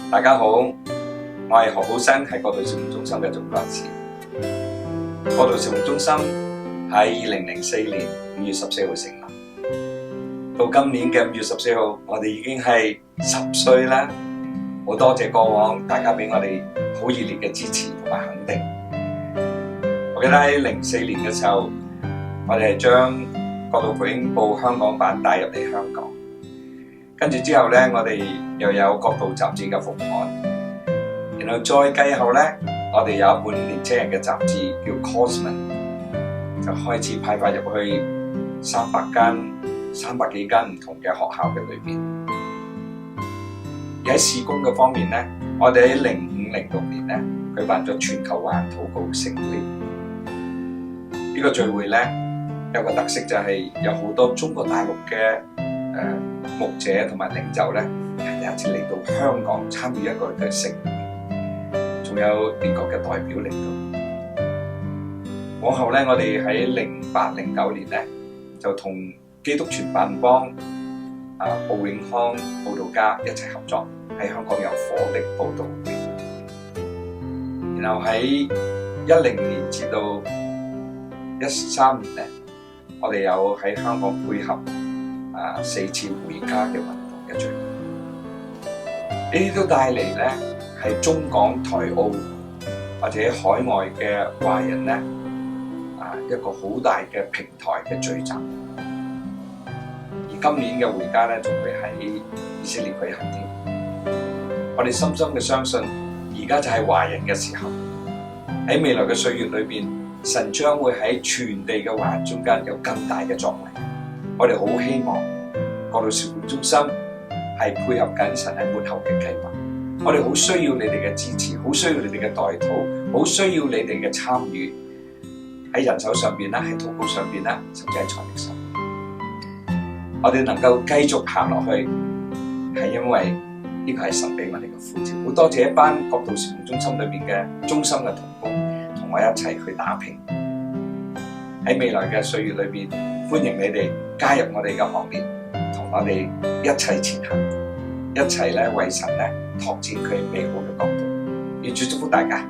大家好，我係何寶新，係過渡少年中心嘅總幹事。過渡少年中心喺2004年5月14號成立，到今年嘅5月14號，我哋已經係10歲啦。好多謝過往大家俾我哋好熱烈嘅支持同埋肯定。我記得喺04年嘅時候，我哋係將過渡福音報香港版帶入嚟香港。跟住之後咧，我哋又有國度雜誌嘅復刊，然後再繼後咧，我哋有一本年青人嘅雜誌叫 Cosman， 就開始派發入去300幾間唔同嘅學校嘅裏邊。而喺事工嘅方面咧，我哋喺05-06年咧舉辦咗全球華人禱告聖會。呢個聚會咧有個特色就係有好多中國大陸嘅牧者同埋領袖咧，係第一次嚟到香港參與一個嘅聖會，仲有聯國嘅代表嚟到。往後咧，我哋喺08-09年咧，就同基督傳辦幫布永康佈道家一齊合作，喺香港有火力佈道會。然後喺10年至到13年咧，我哋有喺香港配合4次回家嘅運動嘅聚會，呢啲都帶嚟咧係中港台澳或者海外嘅華人咧一個好大嘅平台嘅聚集。而今年嘅回家咧，仲會喺以色列舉行添。我哋深深嘅相信，而家就係華人嘅時候，喺未來嘅歲月裏邊，神將會喺全地嘅華人中間有更大嘅作為。我哋好希望過渡少年中心係配合緊神喺末後嘅計劃。我哋好需要你哋嘅支持，好需要你哋嘅代禱，好需要你哋嘅參與，喺人手上邊啦，喺禱告上邊啦，甚至喺財力上。我哋能夠繼續行落去，係因為呢個係神俾我哋嘅呼召。好多謝一班過渡少年中心裏邊嘅忠心嘅同工，同我一齊去打拼。喺未來嘅歲月裏邊，歡迎你哋加入我哋嘅行列，同我哋一齊前行，一齊咧為神咧拓展佢美好嘅國度。願主祝福大家。